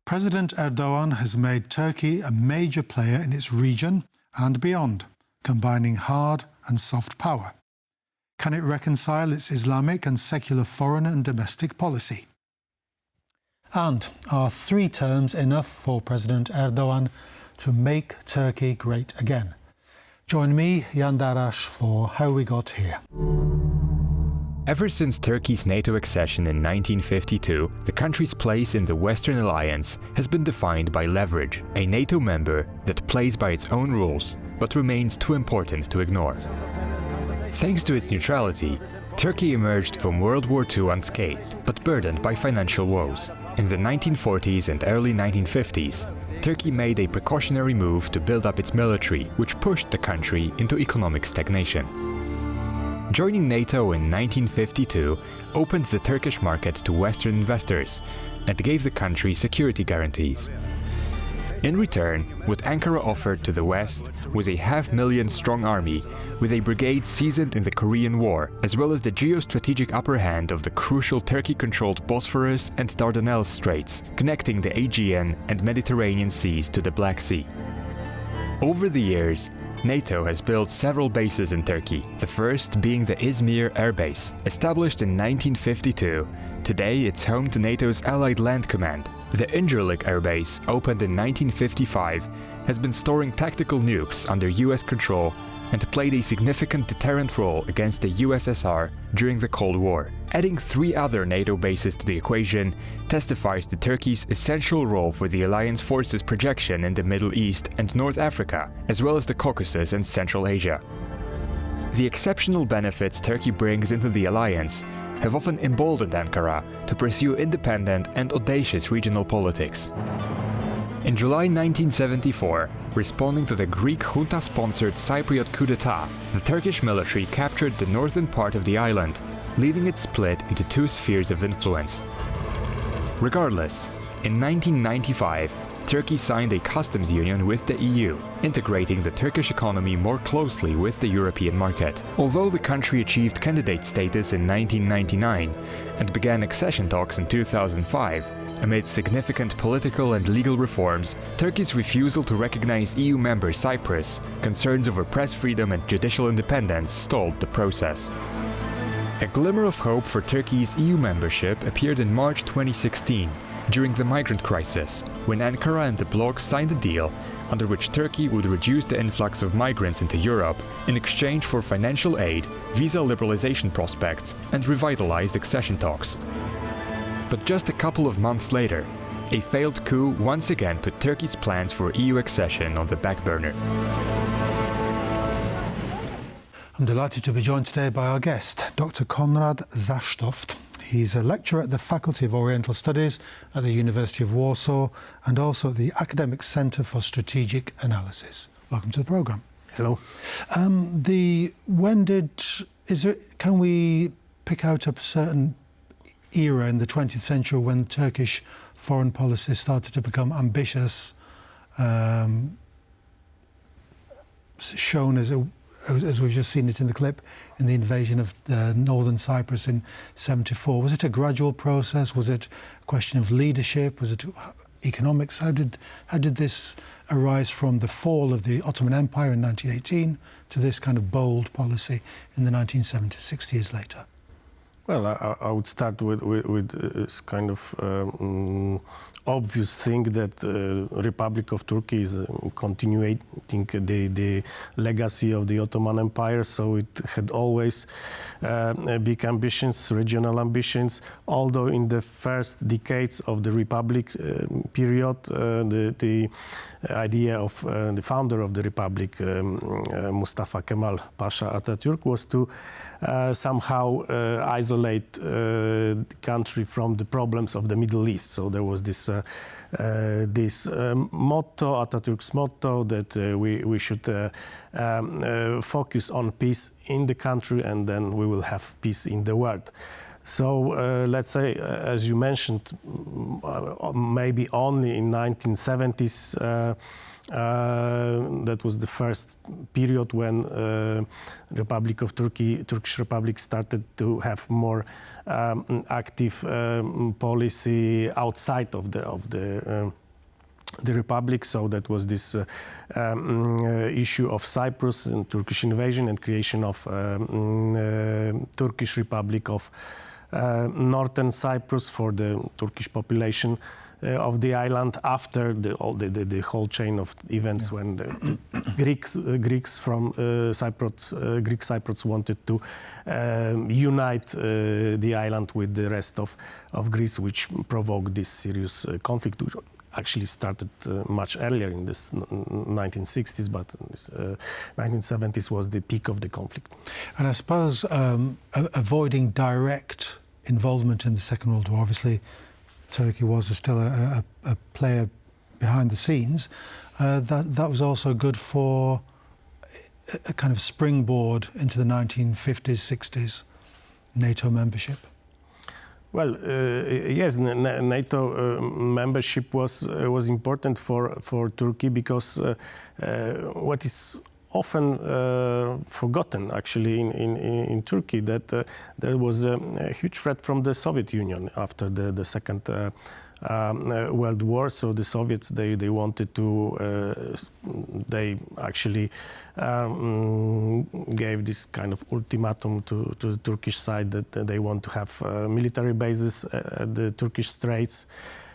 President Erdoğan has made Turkey a major player in its region and beyond, combining hard and soft power. Can it reconcile its Islamic and secular foreign and domestic policy? And are 3 terms enough for President Erdoğan to make Turkey great again? Join me, Darasz, for How We Got Here. Ever since Turkey's NATO accession in 1952, the country's place in the Western alliance has been defined by leverage, a NATO member that plays by its own rules, but remains too important to ignore. Thanks to its neutrality, Turkey emerged from World War II unscathed, but burdened by financial woes. In the 1940s and early 1950s, Turkey made a precautionary move to build up its military, which pushed the country into economic stagnation. Joining NATO in 1952 opened the Turkish market to Western investors and gave the country security guarantees. In return, what Ankara offered to the West was a 500,000-strong army with a brigade seasoned in the Korean War, as well as the geostrategic upper hand of the crucial Turkey-controlled Bosphorus and Dardanelles Straits, connecting the Aegean and Mediterranean seas to the Black Sea. Over the years, NATO has built several bases in Turkey, the first being the Izmir Air Base. Established in 1952, today it's home to NATO's Allied Land Command. The Incirlik Air Base, opened in 1955, has been storing tactical nukes under US control and played a significant deterrent role against the USSR during the Cold War. Adding 3 other NATO bases to the equation testifies to Turkey's essential role for the alliance forces' projection in the Middle East and North Africa, as well as the Caucasus and Central Asia. The exceptional benefits Turkey brings into the alliance have often emboldened Ankara to pursue independent and audacious regional politics. In July 1974, responding to the Greek junta-sponsored Cypriot coup d'etat, the Turkish military captured the northern part of the island, leaving it split into 2 spheres of influence. Regardless, in 1995, Turkey signed a customs union with the EU, integrating the Turkish economy more closely with the European market. Although the country achieved candidate status in 1999 and began accession talks in 2005, amid significant political and legal reforms, Turkey's refusal to recognize EU member Cyprus, concerns over press freedom and judicial independence stalled the process. A glimmer of hope for Turkey's EU membership appeared in March 2016, during the migrant crisis, when Ankara and the bloc signed a deal under which Turkey would reduce the influx of migrants into Europe in exchange for financial aid, visa liberalization prospects, and revitalized accession talks. But just a couple of months later, a failed coup once again put Turkey's plans for EU accession on the back burner. I'm delighted to be joined today by our guest, Dr. Konrad Zasztowt. He's a lecturer at the Faculty of Oriental Studies at the University of Warsaw and also at the Academic Centre for Strategic Analysis. Welcome to the programme. Hello. Can we pick out a certain era in the 20th century when Turkish foreign policy started to become ambitious, shown as we've just seen it in the clip, in the invasion of northern Cyprus in '74. Was it a gradual process? Was it a question of leadership? Was it economics? How did this arise from the fall of the Ottoman Empire in 1918 to this kind of bold policy in the 1970s, 6 years later? Well, I would start with this kind of obvious thing that Republic of Turkey is continuing the legacy of the Ottoman Empire, so it had always big ambitions, regional ambitions, although in the first decades of the Republic period, the idea of the founder of the Republic, Mustafa Kemal Pasha Atatürk, was to somehow isolate the country from the problems of the Middle East. So there was this motto, Atatürk's motto, that we should focus on peace in the country and then we will have peace in the world. So let's say, as you mentioned, maybe only in 1970s That was the first period when Republic of Turkish Republic started to have more active policy outside of the Republic. So that was this issue of Cyprus and Turkish invasion and creation of Turkish Republic of Northern Cyprus for the Turkish population of the island, after the whole chain of events when the Greeks from Greek Cypriots wanted to unite the island with the rest of Greece, which provoked this serious conflict, which actually started much earlier in this 1960s, but this 1970s was the peak of the conflict. And I suppose avoiding direct involvement in the Second World War, obviously Turkey was still a player behind the scenes, that was also good for a kind of springboard into the 1950s, 60s NATO membership. Well, yes, NATO membership was important for Turkey, because what is often forgotten actually in Turkey, that there was a huge threat from the Soviet Union after the Second World War. So the Soviets, they wanted to, they actually gave this kind of ultimatum to the Turkish side that they want to have military bases at the Turkish Straits,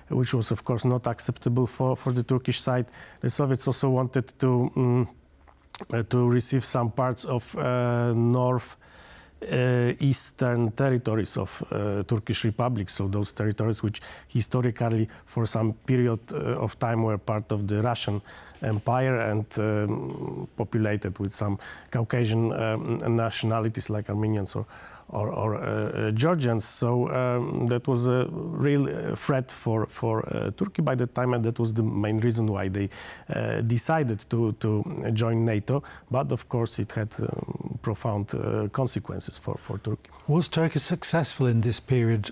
which was of course not acceptable for the Turkish side. The Soviets also wanted to receive some parts of eastern territories of Turkish Republic, so those territories which historically for some period of time were part of the Russian Empire and populated with some Caucasian nationalities like Armenians or Georgians. So that was a real threat for Turkey by the time, and that was the main reason why they decided to join NATO. But of course it had profound consequences for Turkey. Was Turkey successful in this period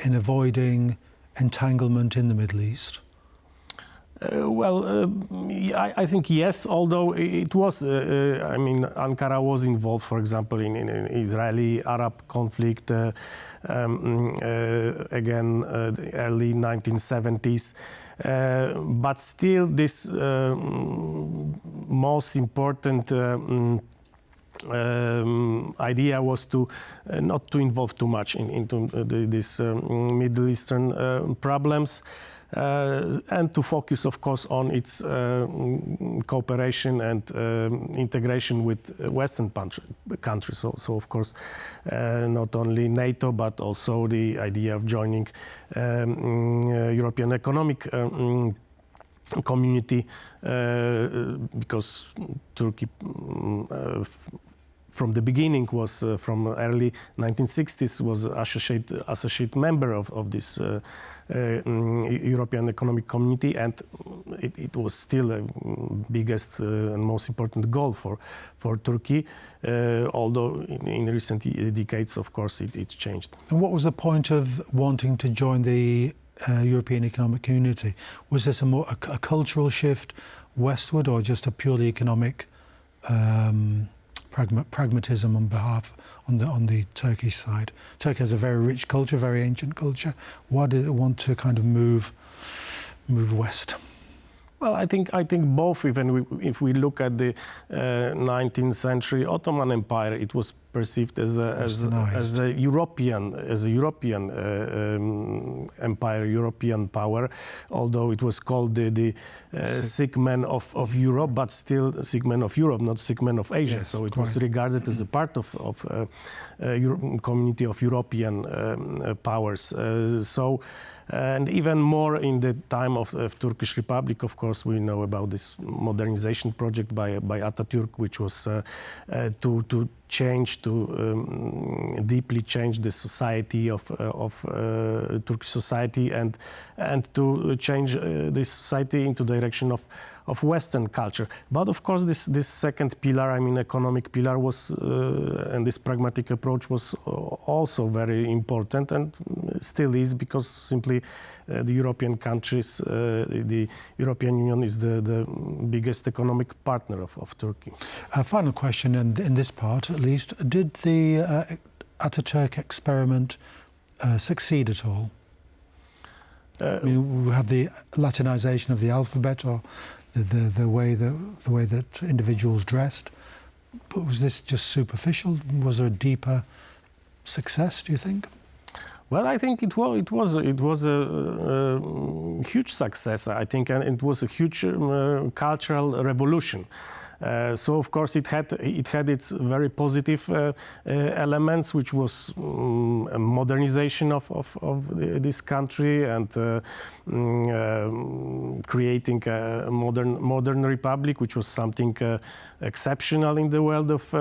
in avoiding entanglement in the Middle East? I think yes, although it was, I mean, Ankara was involved, for example, in Israeli-Arab conflict, again, the early 1970s. But still, this most important idea was to not to involve too much into these Middle Eastern problems. And to focus, of course, on its cooperation and integration with Western countries. So of course, not only NATO, but also the idea of joining European Economic Community, because Turkey from the beginning was, from early 1960s, was associate member of this European Economic Community, and it was still the biggest and most important goal for Turkey, although in recent decades, of course, it's changed. And what was the point of wanting to join the European Economic Community? Was this a cultural shift westward, or just a purely economic pragmatism on the Turkish side? Turkey has a very rich culture, very ancient culture. Why did it want to kind of move west? Well, I think both. Even if we look at the 19th century Ottoman Empire, it was perceived as a European empire, European power. Although it was called the sick man of Europe, but still sick man of Europe, not sick man of Asia. Yes, so it was regarded as a part of community of European powers. And even more in the time of Turkish Republic, of course, we know about this modernization project by Atatürk, which was to change, deeply change the society of Turkish society, and to change this society into the direction Western culture. But of course, this second pillar, I mean, economic pillar, was and this pragmatic approach was also very important, and still is, because simply the European countries, the European Union is the biggest economic partner of Turkey. A final question, and in this part at least, did the Atatürk experiment succeed at all? I mean, we have the Latinization of the alphabet, or the way that individuals dressed. But was this just superficial? Was there a deeper success, do you think? Well, I think it was a huge success, I think, and it was a huge cultural revolution. So of course it had its very positive elements, which was a modernization of this country, and creating a modern republic, which was something exceptional in the world of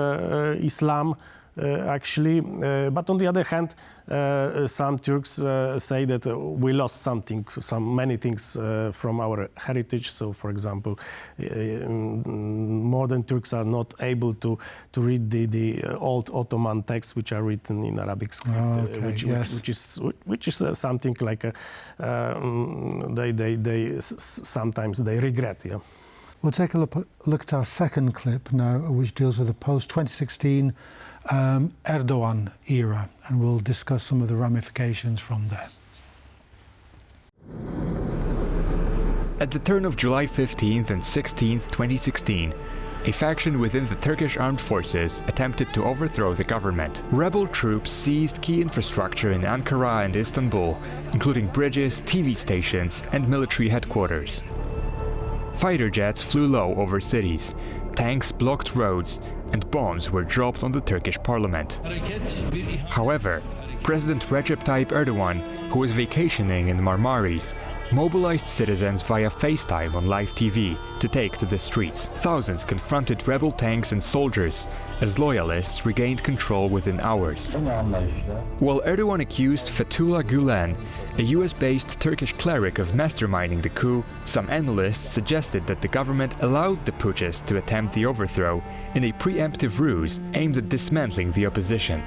Islam. Actually, but on the other hand, some Turks say that we lost many things from our heritage. So, for example, modern Turks are not able to read the old Ottoman texts, which are written in Arabic script, which is something like sometimes they regret. Yeah. We'll take a look at our second clip now, which deals with the post-2016 Erdogan era, and we'll discuss some of the ramifications from there. At the turn of July 15th and 16th, 2016, a faction within the Turkish armed forces attempted to overthrow the government. Rebel troops seized key infrastructure in Ankara and Istanbul, including bridges, TV stations, and military headquarters. Fighter jets flew low over cities, tanks blocked roads, and bombs were dropped on the Turkish parliament. However, President Recep Tayyip Erdogan, who was vacationing in Marmaris, mobilized citizens via FaceTime on live TV to take to the streets. Thousands confronted rebel tanks and soldiers as loyalists regained control within hours. While Erdogan accused Fethullah Gulen, a US-based Turkish cleric, of masterminding the coup, some analysts suggested that the government allowed the putschists to attempt the overthrow in a preemptive ruse aimed at dismantling the opposition.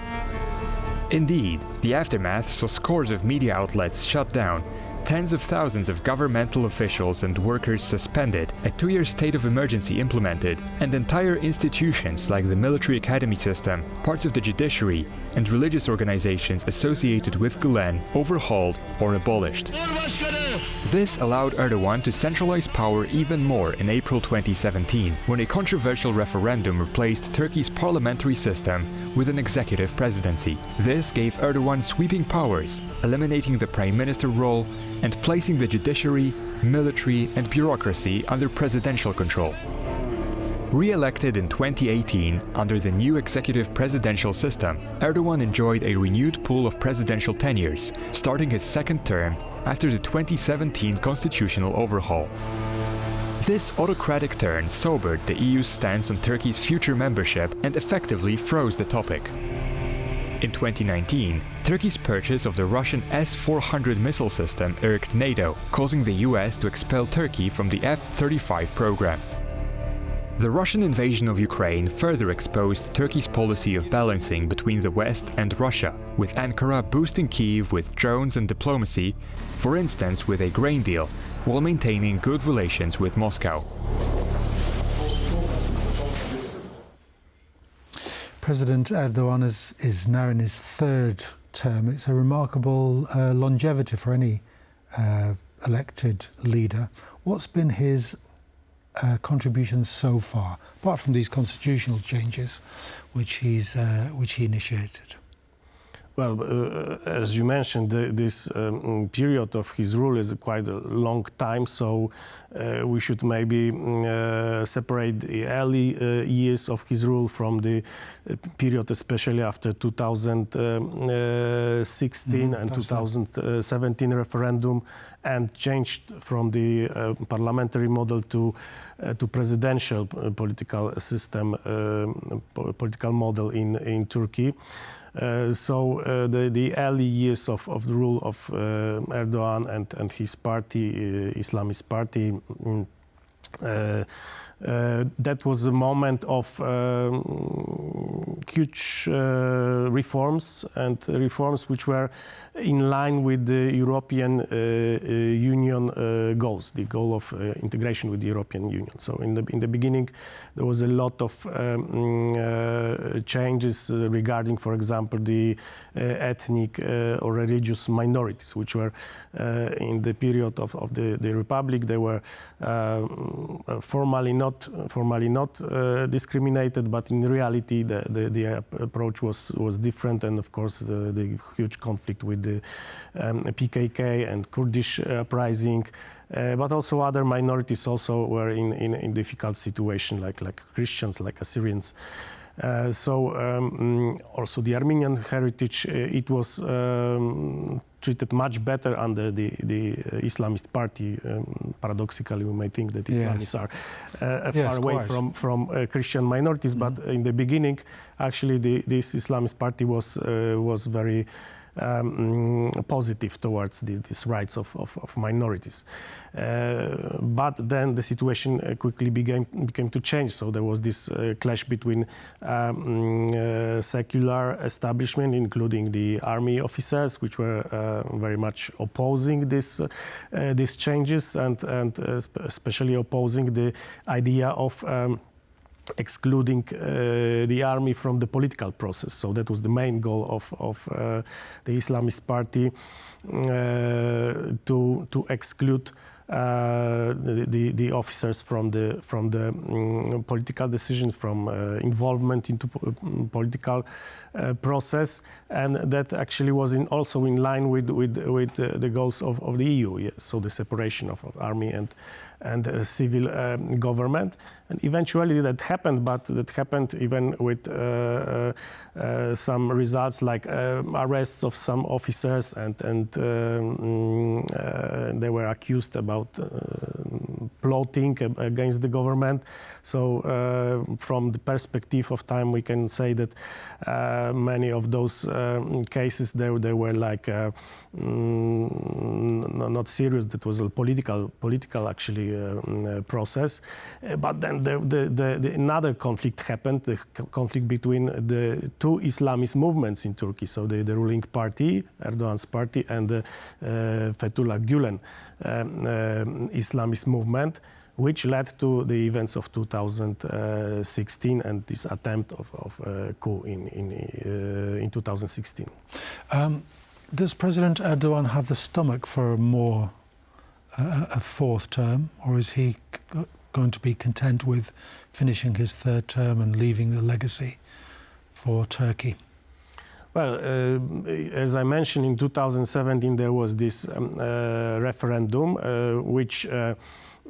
Indeed, the aftermath saw scores of media outlets shut down, tens of thousands of governmental officials and workers suspended, a 2-year state of emergency implemented, and entire institutions like the military academy system, parts of the judiciary, and religious organizations associated with Gulen overhauled or abolished. This allowed Erdogan to centralize power even more in April 2017, when a controversial referendum replaced Turkey's parliamentary system with an executive presidency. This gave Erdogan sweeping powers, eliminating the prime minister role and placing the judiciary, military, and bureaucracy under presidential control. Re-elected in 2018 under the new executive presidential system, Erdogan enjoyed a renewed pool of presidential tenures, starting his second term after the 2017 constitutional overhaul. This autocratic turn sobered the EU's stance on Turkey's future membership and effectively froze the topic. In 2019, Turkey's purchase of the Russian S-400 missile system irked NATO, causing the US to expel Turkey from the F-35 program. The Russian invasion of Ukraine further exposed Turkey's policy of balancing between the West and Russia, with Ankara boosting Kyiv with drones and diplomacy, for instance with a grain deal, while maintaining good relations with Moscow. President Erdogan is now in his third term. It's a remarkable longevity for any elected leader. What's been his contributions so far, apart from these constitutional changes which he initiated? Well, as you mentioned, this period of his rule is quite a long time, so we should maybe separate the early years of his rule from the period, especially after 2016 and 2017 referendum, and changed from the parliamentary model to presidential political system, political model in Turkey. So the early years of the rule of Erdogan and his party, Islamist party, That was a moment of huge reforms, and reforms which were in line with the European Union goals, the goal of integration with the European Union. So in the beginning, there was a lot of changes regarding, for example, the ethnic or religious minorities, which were in the period of the Republic, they were formally not discriminated, but in reality the approach was different, and of course the huge conflict with the PKK and Kurdish uprising, but also other minorities also were in difficult situation, like Christians, like Assyrians. Also the Armenian heritage, it was treated much better under the Islamist party. Paradoxically, we may think that Islamists are far away from Christian minorities, but in the beginning, actually, this Islamist party was very positive towards these rights of minorities. But then the situation quickly began to change. So there was this clash between secular establishment, including the army officers, which were very much opposing these changes, and especially opposing the idea of excluding the army from the political process. So that was the main goal of the Islamist party, to exclude the officers from the political decision, from involvement into political process, and that actually was also in line with the goals of the EU. Yes. So the separation of army and civil government, and eventually that happened, but that happened even with some results like arrests of some officers, and they were accused about plotting against the government. So from the perspective of time, we can say that many of those cases, they were like not serious. That was a political actually process. But then another conflict happened, the conflict between the two Islamist movements in Turkey. So the ruling party, Erdogan's party, and the Fethullah Gülen Islamist movement, which led to the events of 2016 and this attempt of coup in 2016. Does President Erdogan have the stomach for a fourth term, or is he going to be content with finishing his third term and leaving the legacy for Turkey? Well, as I mentioned, in 2017 there was this referendum which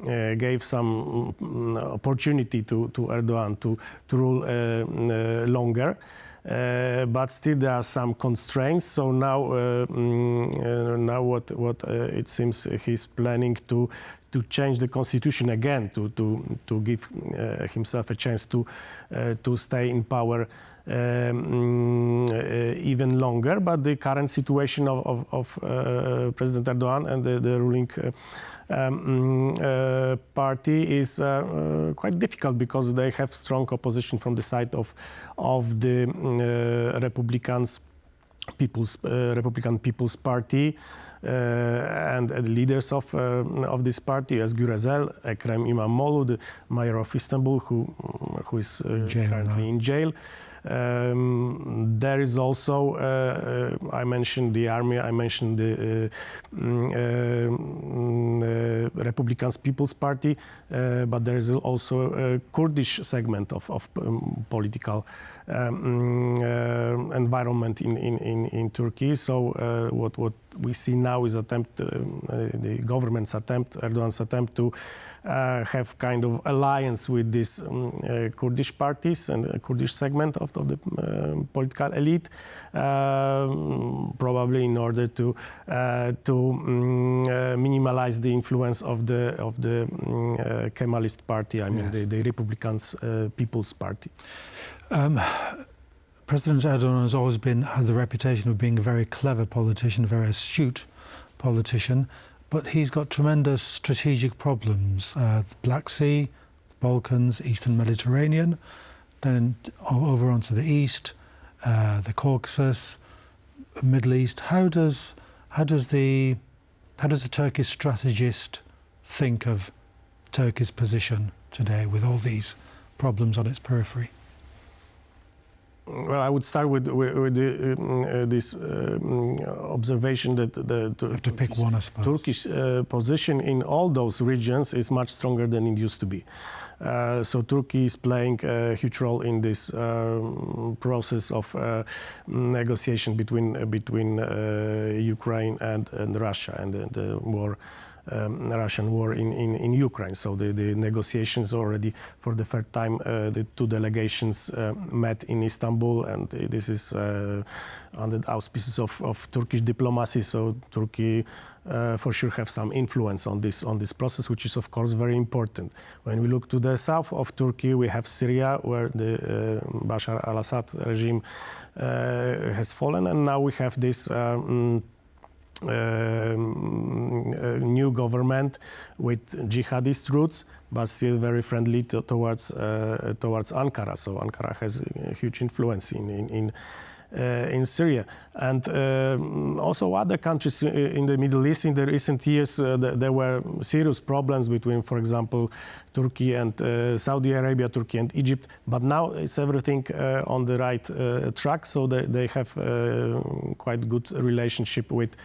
gave some opportunity to Erdogan to rule longer. But still there are some constraints. So now what it seems he's planning to change the constitution again, to give himself a chance to stay in power even longer. But the current situation of President Erdogan and the ruling party is quite difficult, because they have strong opposition from the side of the Republican People's Party, and leaders of this party, as Gürezel, Ekrem İmamoğlu, the mayor of Istanbul, who is currently in jail. There is also, I mentioned the army, I mentioned the Republican People's Party, but there is also a Kurdish segment of political environment in Turkey. So what we see now is the government's attempt, Erdogan's attempt to have kind of alliance with these Kurdish parties and a Kurdish segment of the political elite, probably in order to minimize the influence of the Kemalist party. I mean, the Republican People's Party. President Erdogan has always had the reputation of being a very clever politician, a very astute politician, but he's got tremendous strategic problems. The Black Sea, Balkans, Eastern Mediterranean, then over onto the east, the Caucasus, Middle East. How does the Turkish strategist think of Turkey's position today with all these problems on its periphery? Well, I would start with this observation that You have to pick one, I suppose. Turkish position in all those regions is much stronger than it used to be. So Turkey is playing a huge role in this process of negotiation between Ukraine and Russia and the war. Russian war in Ukraine. So the negotiations already for the third time, the two delegations met in Istanbul, and this is under the auspices of Turkish diplomacy. So Turkey for sure have some influence on this process, which is of course very important. When we look to the south of Turkey, we have Syria, where the Bashar al-Assad regime has fallen, and now we have this new government with jihadist roots, but still very friendly towards Ankara. So Ankara has a huge influence in Syria, and also other countries in the Middle East. In the recent years, there were serious problems between, for example, Turkey and Saudi Arabia, Turkey and Egypt. But now it's everything on the right track. So they have quite good relationship with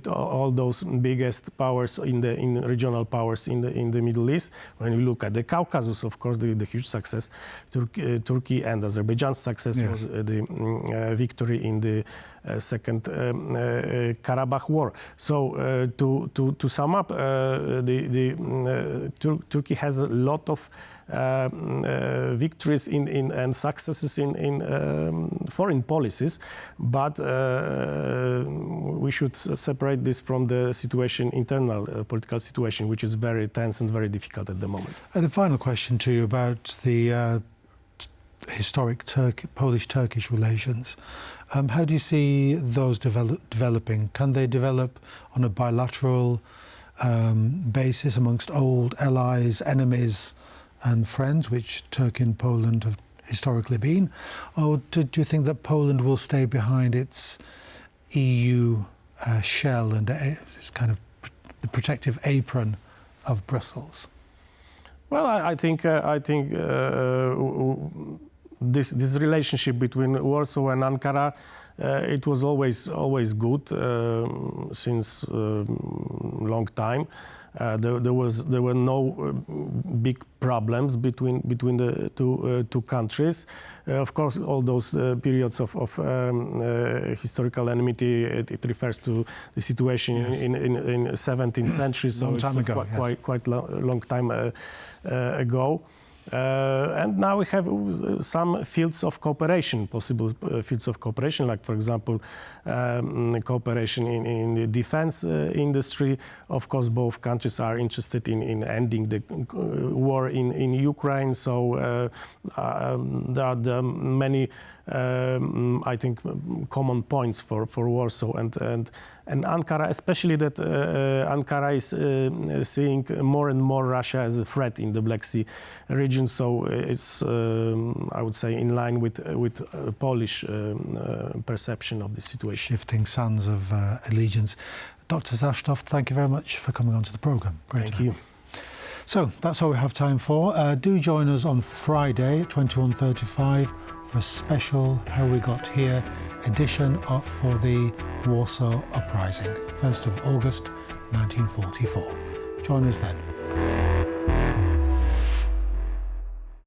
all those biggest powers in regional powers in the Middle East. When we look at the Caucasus, of course, the huge success, Turkey and Azerbaijan's success was the victory in the Second Karabakh War. So to sum up, Turkey has a lot of victories and successes in foreign policies, but we should separate this from the situation, internal political situation, which is very tense and very difficult at the moment. And the final question to you about the historic Polish-Turkish relations. How do you see those developing? Can they develop on a bilateral basis amongst old allies, enemies and friends, which Turkey and Poland have historically been? Or do you think that Poland will stay behind its EU shell and it's kind of the protective apron of Brussels? Well, I think this relationship between Warsaw and Ankara, it was always good since long time. There were no big problems between the two countries. Of course, all those periods of historical enmity, it refers to the situation in 17th century, so it's quite long time ago. And now we have some fields of cooperation, possible fields of cooperation, like, for example, cooperation in the defense industry. Of course, both countries are interested in ending the war in Ukraine, so there are many, I think, common points for Warsaw and Ankara, especially that Ankara is seeing more and more Russia as a threat in the Black Sea region. So it's, I would say, in line with Polish perception of the situation. Shifting sands of allegiance. Dr. Zasztowt, thank you very much for coming onto the programme. Thank you. So that's all we have time for. Do join us on Friday at 21:35 for a special How We Got Here edition for the Warsaw Uprising, 1st of August 1944. Join us then.